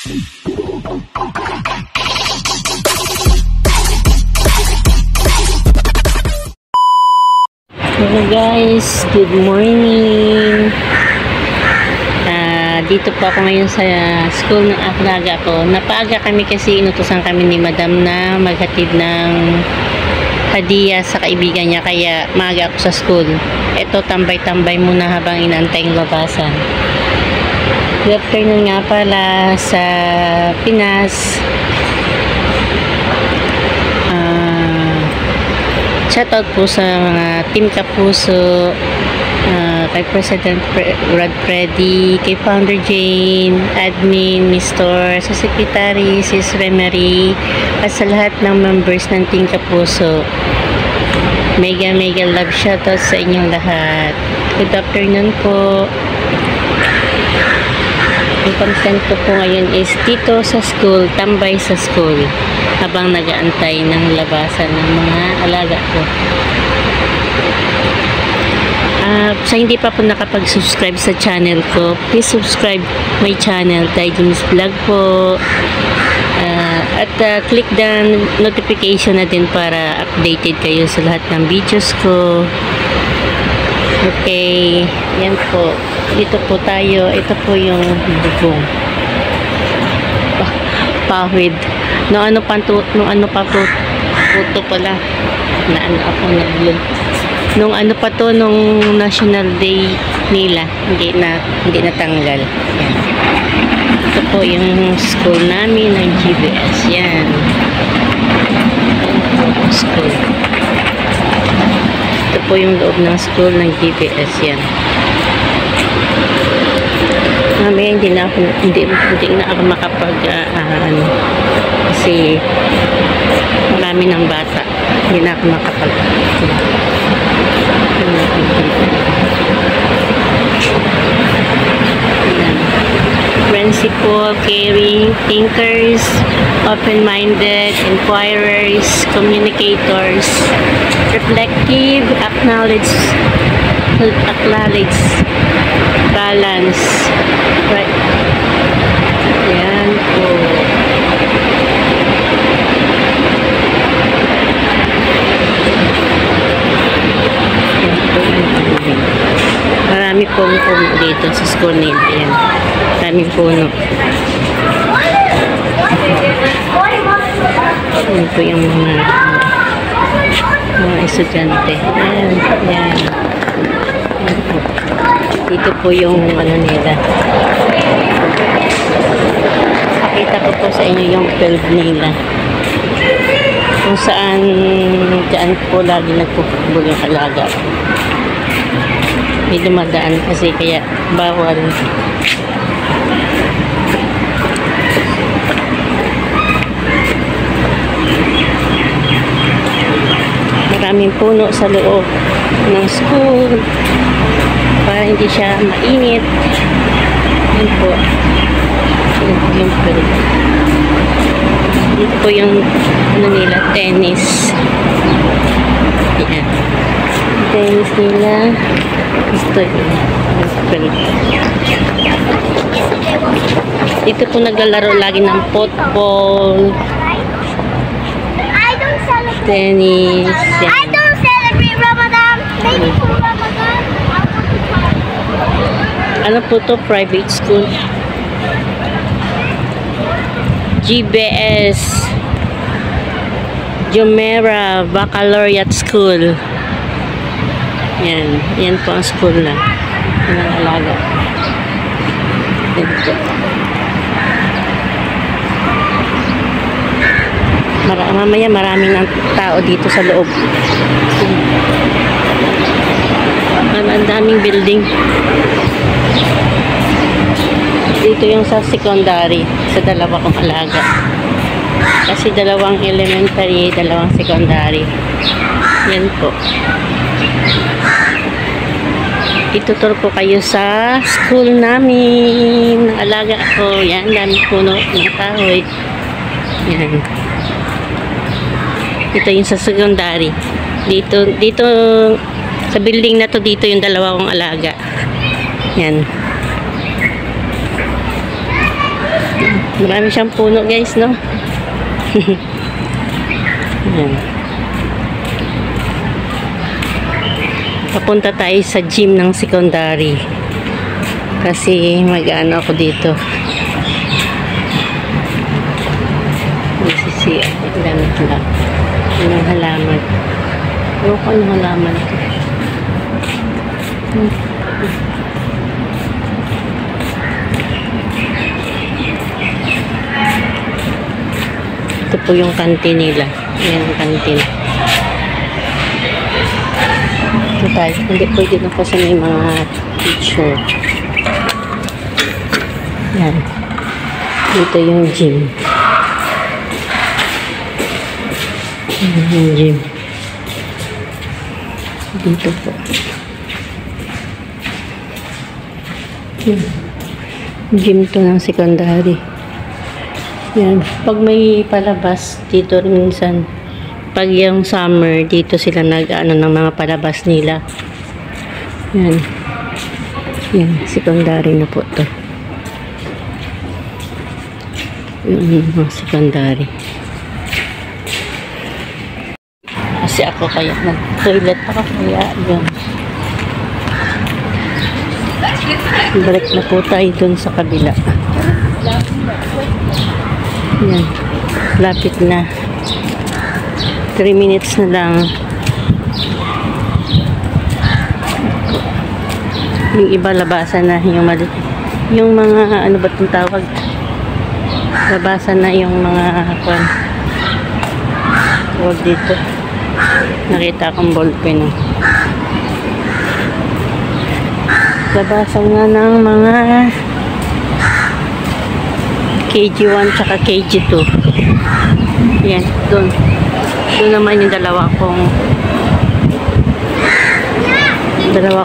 Hello guys, good morning. Dito po ako ngayon sa school ng alaga ko. Napaaga kami kasi inutusan kami ni madam na maghatid ng hadiah sa kaibigan niya, kaya maaga ako sa school. Ito, tambay-tambay muna habang inaantay yung labasan. Good afternoon nga pala sa Pinas. Shoutout po sa mga Team Kapuso, kay President Rod Freddy, kay Founder Jane, Admin, Mr. sa Secretary, Sis Remery, at sa lahat ng members ng Team Kapuso. Mega love shoutout sa inyong lahat. Good afternoon po. Ang content ko po ngayon is dito sa school, tambay sa school, habang nag-aantay ng labasan ng mga alaga ko. Sa hindi pa po nakapag-subscribe sa channel ko, please subscribe my channel, Taijimis Vlog po. At click the notification na din para updated kayo sa lahat ng videos ko. Okay, yan po. Dito po tayo. Ito po yung bubong. Pahid. Nung ano pa po, puto pala. Na ano ako naglun. Nung ano pa to, nung National Day nila, hindi natanggal. Yan. Ito po yung school namin ng GBS. Yan. School. Ito po yung loob ng school ng GBS. Yan. Mamaya hindi na ako makapag kasi marami ng bata. Hindi na ako makapag principal, caring, thinkers, open-minded, inquirers, communicators, reflective, acknowledge, balance. Right. Yan po. Marami pong puno dito sa school nila. Yan. Maraming puno. Yan po yung mga estudyante. Yan. Yan. Yan po. Dito po yung ano nila. Pakita ko po sa inyo yung field nila. Kung saan dyan po lagi nagpuputbol yung alaga. May dumadaan kasi kaya bawal. Maraming puno sa loob ng school para hindi siya mainit. Yun po. Yung field. Dito po yung ano nila, tennis. Yan. Tennis nila. Gusto nila. Dito po naglalaro lagi ng football, tennis. Yan. I don't celebrate Ramadan. Maybe for Ramadan. Ano po to? Private school. GBS Jumeirah Baccalaureate School. Yan. Yan po ang school na. Yan ang alaga. Yan po. Mamaya maraming tao dito sa loob. Ang daming building. Dito yung sa secondary, sa dalawa kong alaga. Kasi dalawang elementary, dalawang secondary. Yan po. Ituturo ko kayo sa school namin. Alaga ko. Yan, dami puno ng kahoy. Yan. Ito yung sa secondary. Dito sa building na to, dito yung dalawa kong alaga. Yan. Marami siyang puno guys, no? Yan. Papunta tayo sa gym ng secondary. Kasi mag-ano ako dito. Magsisi ako. Damit lang. Anong halaman. Ewan ko anong halaman ito. Ito po yung kantin nila. Yan ang kantin. Ito tayo. Hindi pwede na kasi may mga teacher. Yan. Dito yung gym. Yan yung gym. Dito po. Yan. Gym to ng secondary. Yan. Pag may palabas, dito rin minsan. Pag yung summer, dito sila nag-ano ng mga palabas nila. Yan. Yan. Secondary na po to. Yung mga secondary. Kasi ako kaya nag-toilet ako kaya yun. Balik na po tayo dun sa kabila. Yan. Lapit na. 3 minutes na lang. Yung iba labasan na. Yung mga ano ba itong tawag? Labasan na yung mga tawag dito. Nakita akong ballpen. Labasan na ng mga KG1 tsaka KG2. Yan, doon. Doon naman yung dalawa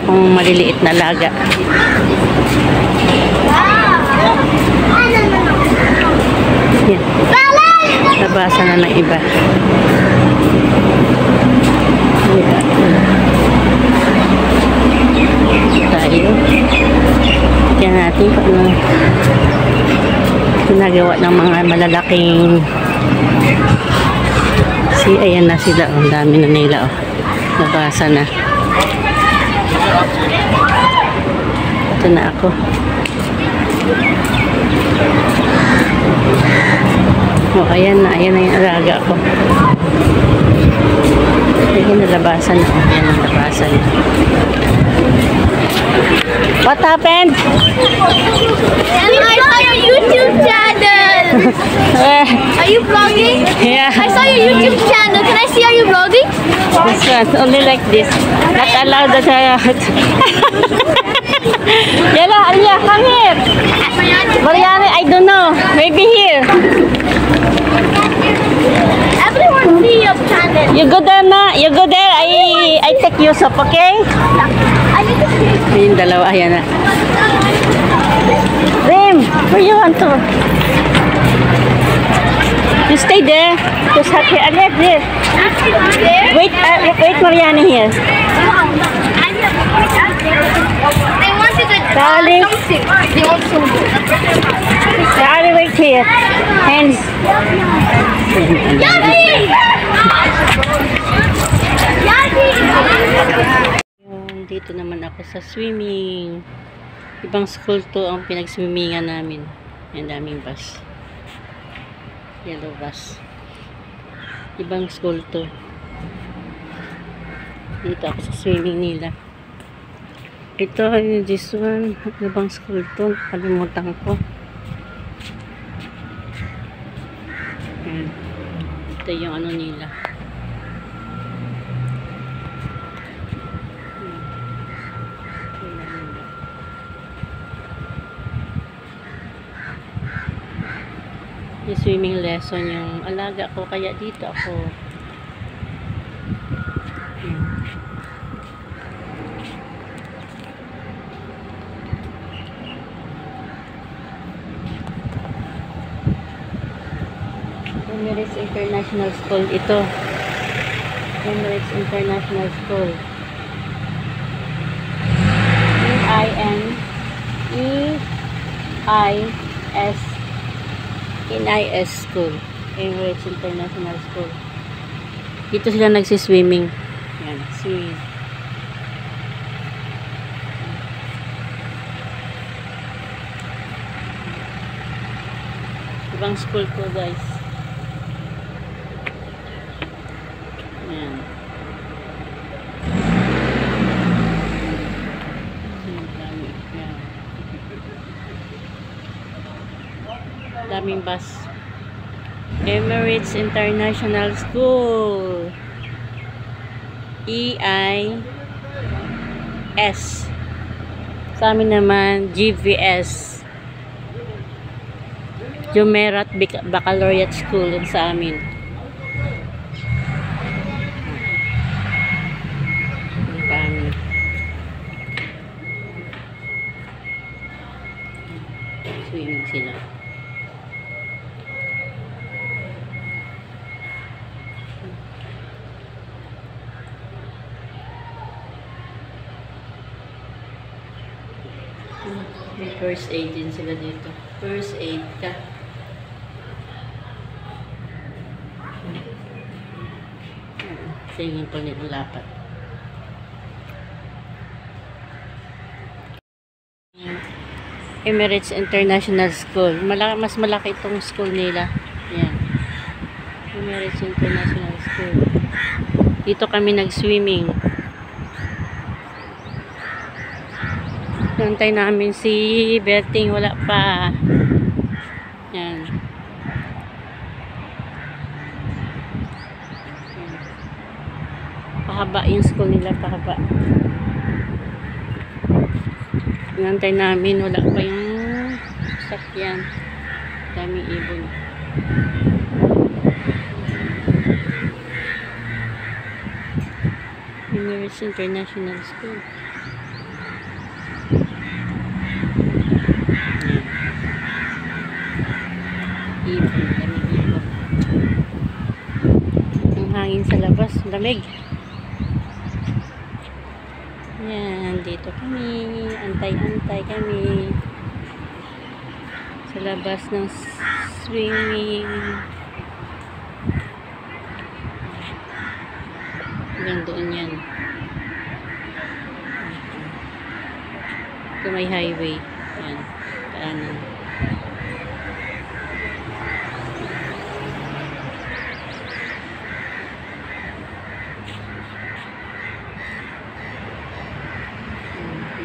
kong maliliit na laga. Yan. Labasan na ng iba. Tayo. Tignan natin kung ano ginagawa ng mga malalaking ayan na sila. Ang dami na nila. Nabasa na. Ito na ako. Ayan na yung alaga ko. Ayan na labasan na. Ayan na labasan na. What happened? I saw your YouTube channel. Are you vlogging? Yeah. I saw your YouTube channel. Can I see, are you vlogging? This one, only like this. Not allowed that Yala, Alia, come here. Mariana, I don't know. Maybe here. Everyone see your channel. You go there na. You go there. I take you up, okay? I need to see. Yung dalawa, ayan na. Rim, where you want to? You stay there. Just happy. Alia, there. Wait, wait, Mariana here. They wanted to Darling. something. They want something. Charlie, wait here. Hands. Yagi! Yagi! Dito naman ako sa swimming. Ibang school to ang pinag-swimmingan namin. Ang daming bus. Yellow bus. Ibang school to. Dito ako sa swimming nila. Ito, this one. Ibang school to. Kalimutan ko. Ayan. Ito yung ano nila. Yung swimming lesson yung alaga ko, kaya dito ako. Emirates International School ito. Emirates International School. EINEIS NIS School. Emirates International School. Dito sila nagsiswimming. Yan, swimming. Ibang school ko, guys. Yan. Yan. Daming bus. Emirates International School. EIS. Sa amin naman, GVS. Jumeirah Baccalaureate School yun sa amin. Yung sa amin. Swimming sila. May first aid din sila dito. First aid ka. Singin po nito lapat. Emirates International School. Mas malaki itong school nila. Yan. Emirates International School. Dito kami nag-swimming. Nantay namin si Berting, wala pa. Yan. Pahaba yung school nila, pahaba. Nantay namin, wala pa yung sakyan. Daming ibon. Emirates International School. Ibon, daming ibon. Ang hangin sa labas, lamig. Yan, dito kami. Antay-antay kami. Sa labas ng swimming. Hanggang doon yan. Ito may highway. Yan, kanan.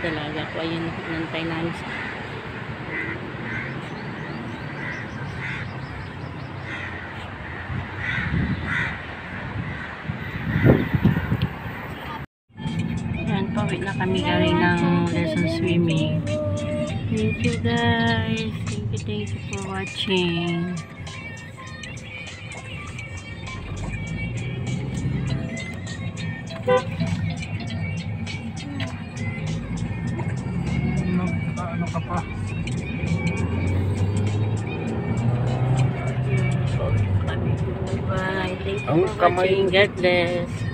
Dalaga ko, ayun, nantay namin. Ayan, pauwi na kami galing ng lesson swimming. Thank you guys. Thank you for watching. Ano ka pa? Bye. Thank you Ang for kamay. watching. God bless.